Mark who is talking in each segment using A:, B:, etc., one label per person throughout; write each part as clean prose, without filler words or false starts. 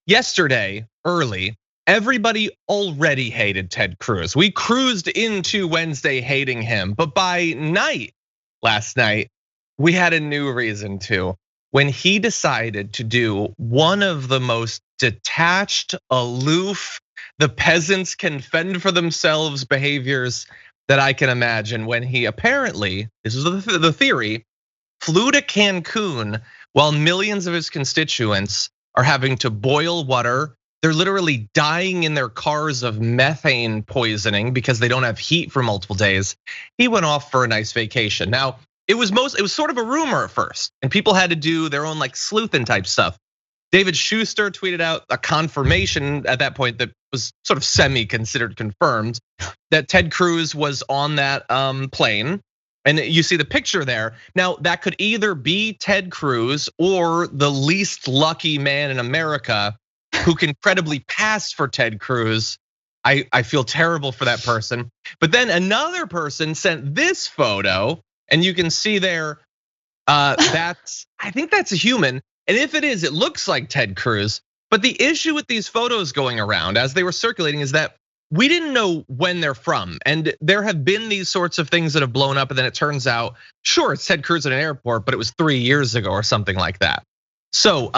A: yesterday, early, everybody already hated Ted Cruz. We cruised into Wednesday hating him, but by night, last night, we had a new reason to. When he decided to do one of the most detached, aloof, the peasants can fend for themselves behaviors that I can imagine, when he apparently, this is the theory, flew to Cancun while millions of his constituents are having to boil water. They're literally dying in their cars of methane poisoning because they don't have heat for multiple days. He went off for a nice vacation. Now, it was sort of a rumor at first, and people had to do their own like sleuthin' type stuff. David Schuster tweeted out a confirmation at that point that was sort of semi-considered confirmed that Ted Cruz was on that plane. And you see the picture there. Now, that could either be Ted Cruz or the least lucky man in America who can credibly pass for Ted Cruz. I feel terrible for that person. But then another person sent this photo, and you can see there, I think that's a human. And if it is, it looks like Ted Cruz. But the issue with these photos going around as they were circulating is that we didn't know when they're from. And there have been these sorts of things that have blown up, and then it turns out, sure, it's Ted Cruz at an airport, but it was 3 years ago or something like that. So,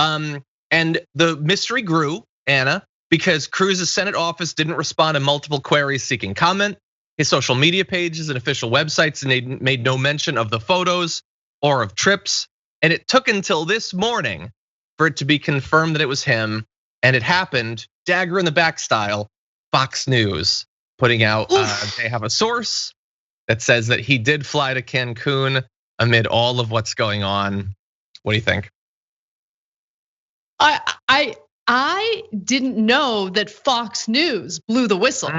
A: and the mystery grew, Anna, because Cruz's Senate office didn't respond to multiple queries seeking comment. His social media pages and official websites made no mention of the photos or of trips. And it took until this morning for it to be confirmed that it was him. And it happened, dagger in the back style, Fox News putting out, they have a source that says that he did fly to Cancun amid all of what's going on. What do you think?
B: I didn't know that Fox News blew the whistle.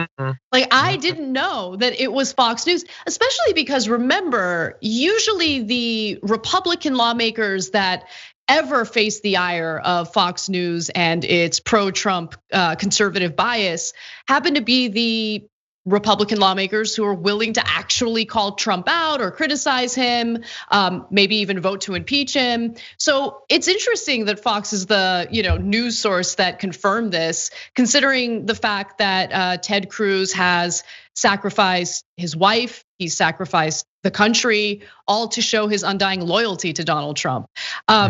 B: Like, I didn't know that it was Fox News, especially because remember, usually the Republican lawmakers that ever face the ire of Fox News and its pro-Trump conservative bias happen to be the Republican lawmakers who are willing to actually call Trump out or criticize him, maybe even vote to impeach him. So it's interesting that Fox is the news source that confirmed this, considering the fact that Ted Cruz has sacrificed his wife, he's sacrificed the country, all to show his undying loyalty to Donald Trump.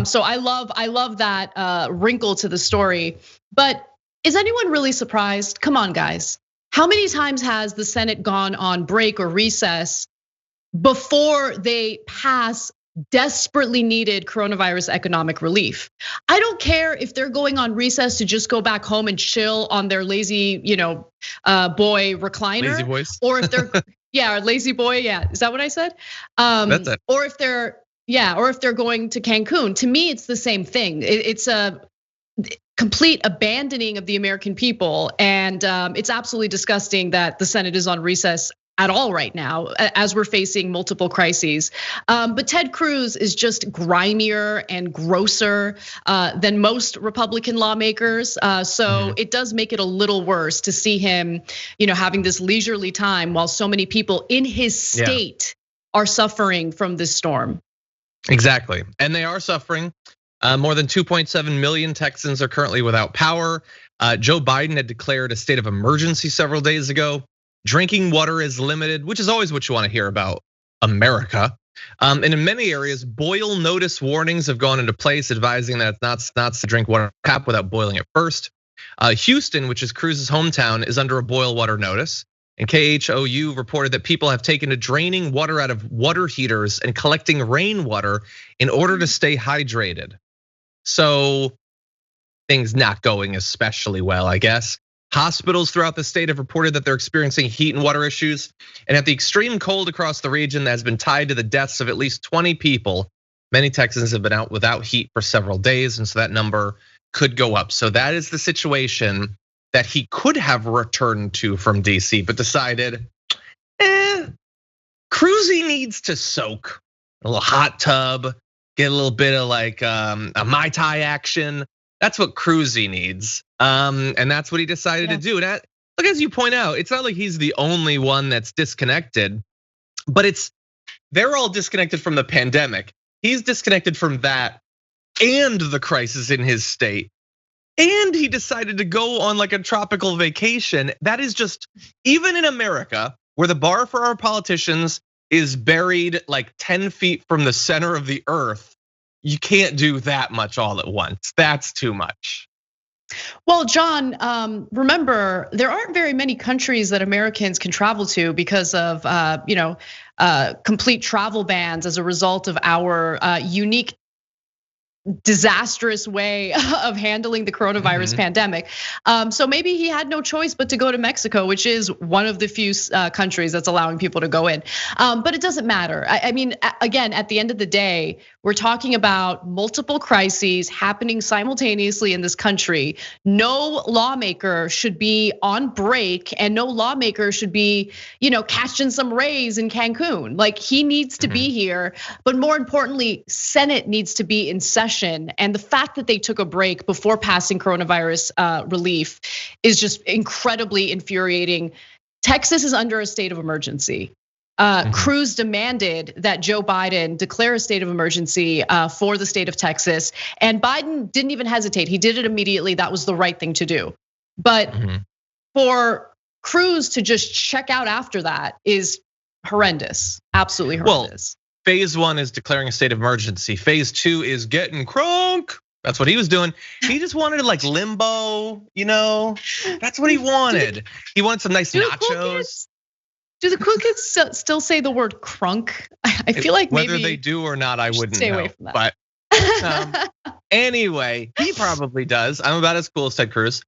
B: So I love that wrinkle to the story. But is anyone really surprised? Come on, guys. How many times has the Senate gone on break or recess before they pass desperately needed coronavirus economic relief? I don't care if they're going on recess to just go back home and chill on their lazy, boy recliner.
A: Lazy boys.
B: Or if they're, lazy boy, is that what I said?
A: That's it.
B: Or if they're going to Cancun. To me, it's the same thing. It's a complete abandoning of the American people. And it's absolutely disgusting that the Senate is on recess at all right now, as we're facing multiple crises. But Ted Cruz is just grimier and grosser than most Republican lawmakers. So it does make it a little worse to see him, having this leisurely time while so many people in his state are suffering from this storm.
A: Exactly, and they are suffering. More than 2.7 million Texans are currently without power. Joe Biden had declared a state of emergency several days ago. Drinking water is limited, which is always what you want to hear about America. And in many areas, boil notice warnings have gone into place, advising that it's not to drink water tap without boiling it first. Houston, which is Cruz's hometown, is under a boil water notice. And KHOU reported that people have taken to draining water out of water heaters and collecting rainwater in order to stay hydrated. So things not going especially well, I guess. Hospitals throughout the state have reported that they're experiencing heat and water issues. And at the extreme cold across the region that has been tied to the deaths of at least 20 people, many Texans have been out without heat for several days. And so that number could go up. So that is the situation that he could have returned to from DC, but decided, Cruzy needs to soak. A little hot tub, get a little bit of like a Mai Tai action. That's what Cruzy needs. And that's what he decided to do. And look, as you point out, it's not like he's the only one that's disconnected, but they're all disconnected from the pandemic. He's disconnected from that and the crisis in his state. And he decided to go on like a tropical vacation. That is just, even in America, where the bar for our politicians is buried like 10 feet from the center of the earth, you can't do that much all at once. That's too much.
B: Well, John, remember, there aren't very many countries that Americans can travel to because of complete travel bans as a result of our unique, disastrous way of handling the coronavirus pandemic. So maybe he had no choice but to go to Mexico, which is one of the few countries that's allowing people to go in. But it doesn't matter. I mean, again, at the end of the day, we're talking about multiple crises happening simultaneously in this country. No lawmaker should be on break, and no lawmaker should be, catching some rays in Cancun. Like, he needs to be here, but more importantly, Senate needs to be in session. And the fact that they took a break before passing coronavirus relief is just incredibly infuriating. Texas is under a state of emergency. Cruz demanded that Joe Biden declare a state of emergency for the state of Texas, and Biden didn't even hesitate. He did it immediately. That was the right thing to do. But for Cruz to just check out after that is horrendous, absolutely horrendous.
A: Phase 1 is declaring a state of emergency. Phase 2 is getting crunk. That's what he was doing. He just wanted like limbo, That's what he wanted. He wanted some nice nachos.
B: Do the cool kids still say the word crunk? I feel like maybe
A: whether they do or not, I wouldn't
B: stay
A: know.
B: Away from that.
A: But anyway, he probably does. I'm about as cool as Ted Cruz.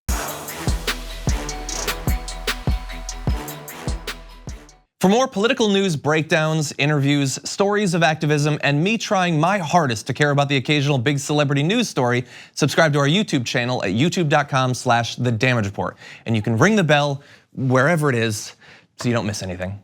A: For more political news, breakdowns, interviews, stories of activism, and me trying my hardest to care about the occasional big celebrity news story, subscribe to our YouTube channel at youtube.com/The Damage Report. And you can ring the bell wherever it is so you don't miss anything.